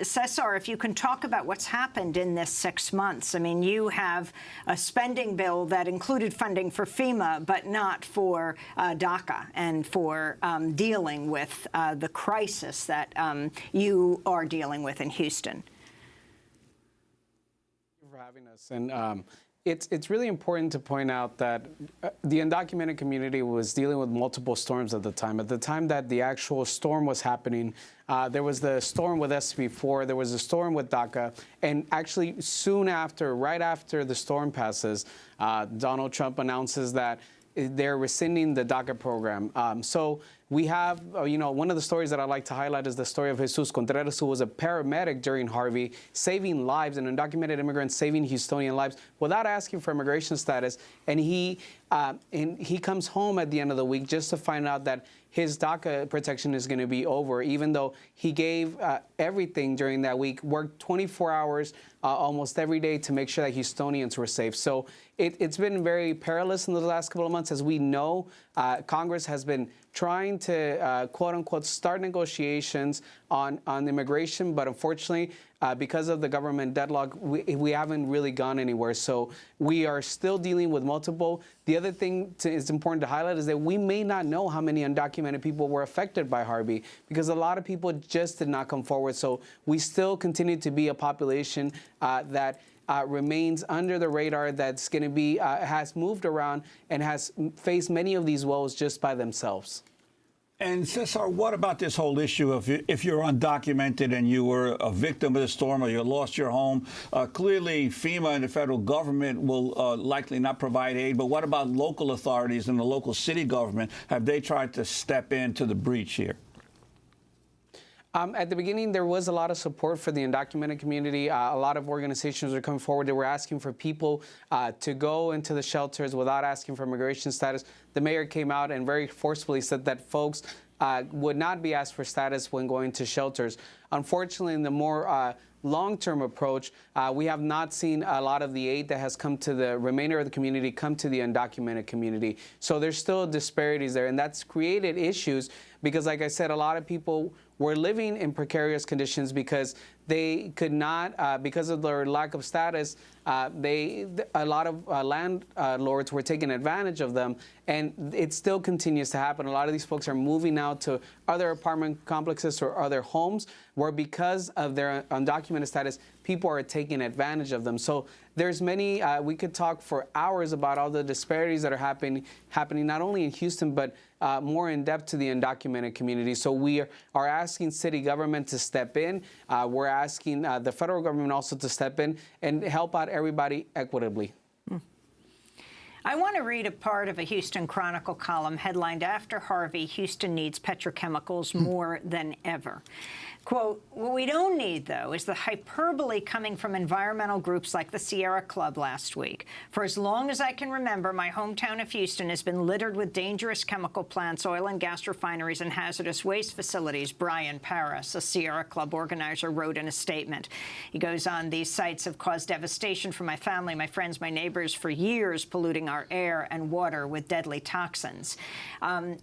Cesar, if you can talk about what's happened in this 6 months. I mean, you have a spending bill that included funding for FEMA, but not for DACA and for dealing with the crisis that you are dealing with in Houston. Thank you for having us. And it's really important to point out that the undocumented community was dealing with multiple storms at the time. At the time that the actual storm was happening, there was the storm with SB4, there was a storm with DACA, and actually soon after, right after the storm passes, Donald Trump announces that they're rescinding the DACA program. So we have, one of the stories that I like to highlight is the story of Jesus Contreras, who was a paramedic during Harvey, saving lives, and undocumented immigrants saving Houstonian lives without asking for immigration status. And he comes home at the end of the week just to find out that his DACA protection is going to be over, even though he gave everything during that week, worked 24 hours almost every day to make sure that Houstonians were safe. So it's been very perilous in the last couple of months. As we know, Congress has been trying to, quote unquote, start negotiations on immigration, but unfortunately, because of the government deadlock, we haven't really gone anywhere. So we are still dealing with multiple. The other thing is important to highlight is that we may not know how many undocumented people were affected by Harvey, because a lot of people just did not come forward. So we still continue to be a population that remains under the radar, that's going to be, has moved around and has faced many of these woes just by themselves. And Cesar, what about this whole issue of if you're undocumented and you were a victim of the storm or you lost your home? Clearly, FEMA and the federal government will likely not provide aid, but what about local authorities and the local city government? Have they tried to step into the breach here? At the beginning, there was a lot of support for the undocumented community. A lot of organizations were coming forward. They were asking for people to go into the shelters without asking for immigration status. The mayor came out and very forcefully said that folks would not be asked for status when going to shelters. Unfortunately, in the more long-term approach, we have not seen a lot of the aid that has come to the remainder of the community come to the undocumented community. So there's still disparities there, and that's created issues because, like I said, a lot of people were living in precarious conditions because they could not, because of their lack of status, a lot of landlords were taking advantage of them, and it still continues to happen. A lot of these folks are moving out to other apartment complexes or other homes where, because of their undocumented status, people are taking advantage of them. So there's many, we could talk for hours about all the disparities that are happening not only in Houston, but more in depth to the undocumented community. So we are asking city government to step in. We're asking the federal government also to step in and help out everybody equitably. I want to read a part of a Houston Chronicle column headlined, "After Harvey, Houston needs petrochemicals more than ever." Quote, "What we don't need, though, is the hyperbole coming from environmental groups like the Sierra Club last week. For as long as I can remember, my hometown of Houston has been littered with dangerous chemical plants, oil and gas refineries, and hazardous waste facilities," Brian Paris, a Sierra Club organizer, wrote in a statement. He goes on, "These sites have caused devastation for my family, my friends, my neighbors for years, polluting our air and water with deadly toxins."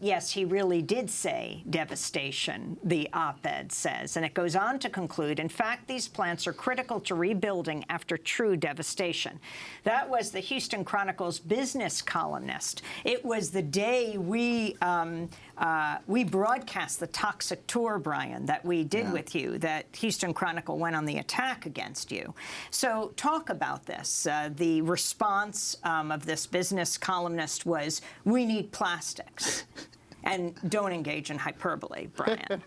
Yes, he really did say devastation, the op-ed says. And it goes on to conclude, "In fact, these plants are critical to rebuilding after true devastation." That was the Houston Chronicle's business columnist. It was the day we broadcast the toxic tour, Brian, that we did with you, that Houston Chronicle went on the attack against you. So talk about this. The response of this business columnist was, "We need plastics." And don't engage in hyperbole, Brian.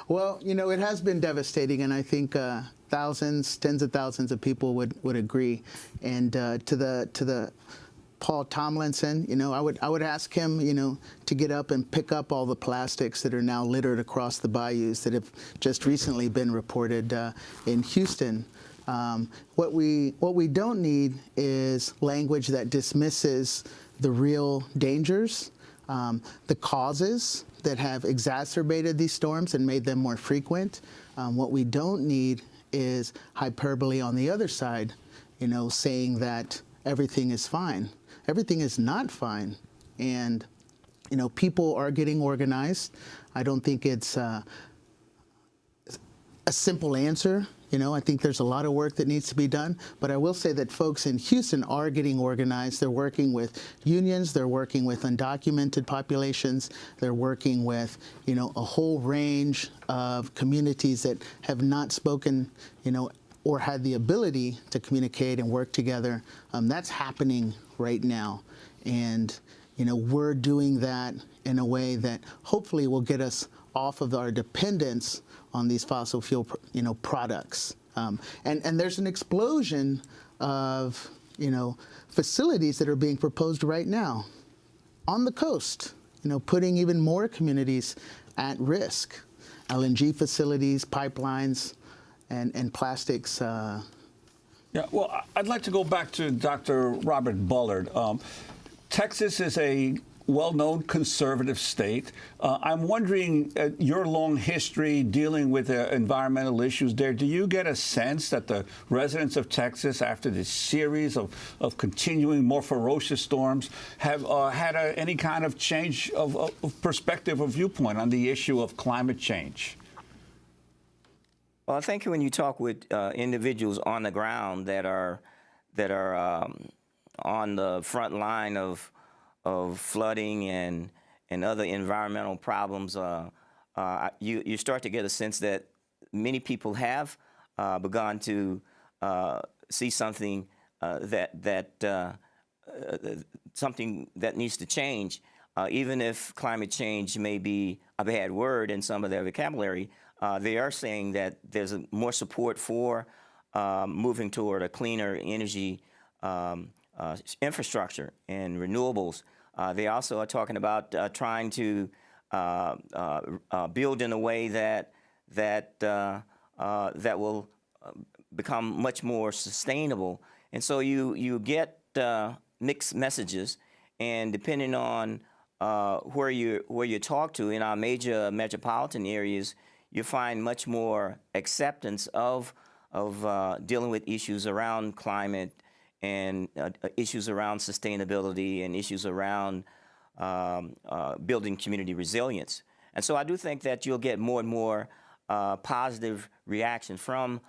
Well, you know, it has been devastating, and I think thousands, tens of thousands of people would agree. And to the Paul Tomlinson, I would ask him, to get up and pick up all the plastics that are now littered across the bayous that have just recently been reported in Houston. What we don't need is language that dismisses the real dangers, the causes that have exacerbated these storms and made them more frequent. What we don't need is hyperbole on the other side, saying that everything is fine. Everything is not fine. And, people are getting organized. I don't think it's a simple answer. I think there's a lot of work that needs to be done, but I will say that folks in Houston are getting organized. They're working with unions, they're working with undocumented populations, they're working with, a whole range of communities that have not spoken, or had the ability to communicate and work together. That's happening right now. And, we're doing that in a way that hopefully will get us off of our dependence on these fossil fuel, products. And there's an explosion of, facilities that are being proposed right now on the coast, putting even more communities at risk. LNG facilities, pipelines, and plastics. Yeah, well, I'd like to go back to Dr. Robert Bullard. Texas is a well-known conservative state. I'm wondering, your long history dealing with environmental issues there, do you get a sense that the residents of Texas, after this series of continuing more ferocious storms, have had any kind of change of perspective or viewpoint on the issue of climate change? Well, I think when you talk with individuals on the ground that are on the front line of flooding and other environmental problems, you start to get a sense that many people have begun to see something something that needs to change, even if climate change may be a bad word in some of their vocabulary. They are saying that there's more support for moving toward a cleaner energy infrastructure and renewables. They also are talking about trying to build in a way that will become much more sustainable. And so you get mixed messages, and depending on where you talk to in our major metropolitan areas, you find much more acceptance of dealing with issues around climate and issues around sustainability and issues around building community resilience. And so I do think that you'll get more and more positive reaction from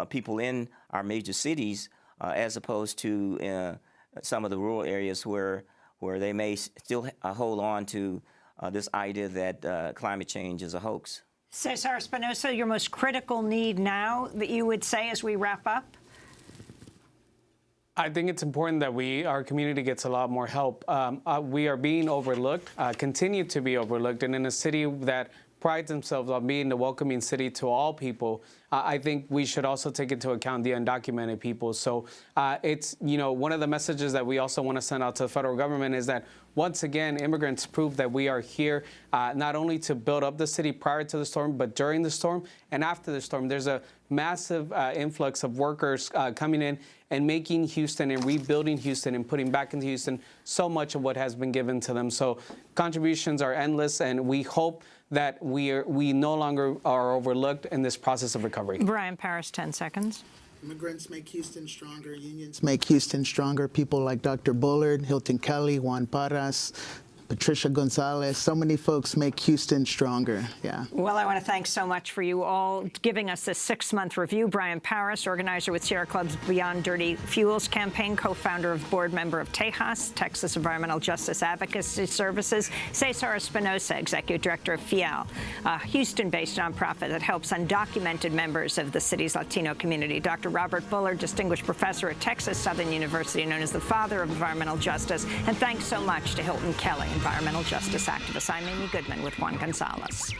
people in our major cities as opposed to some of the rural areas where they may still hold on to this idea that climate change is a hoax. Cesar Espinosa, your most critical need now that you would say as we wrap up? I think it's important that our community gets a lot more help. We are being overlooked, continue to be overlooked, and in a city that prides themselves on being the welcoming city to all people, I think we should also take into account the undocumented people. So it's, one of the messages that we also want to send out to the federal government is that once again, immigrants prove that we are here not only to build up the city prior to the storm, but during the storm and after the storm. There's a massive influx of workers coming in and making Houston and rebuilding Houston and putting back into Houston so much of what has been given to them. So contributions are endless, and we hope that we no longer are overlooked in this process of recovery. Brian Paris, 10 seconds. Immigrants make Houston stronger. Unions make Houston stronger. People like Dr. Bullard, Hilton Kelly, Juan Parras, Patricia Gonzalez, so many folks make Houston stronger. Yeah. Well, I want to thank so much for you all giving us this 6-month review. Brian Paris, organizer with Sierra Club's Beyond Dirty Fuels campaign, co-founder of board member of TEJAS, Texas Environmental Justice Advocacy Services. Cesar Espinosa, executive director of FIAL, a Houston-based nonprofit that helps undocumented members of the city's Latino community. Dr. Robert Bullard, distinguished professor at Texas Southern University, known as the father of environmental justice. And thanks so much to Hilton Kelly, environmental justice activist. I'm Amy Goodman with Juan Gonzalez.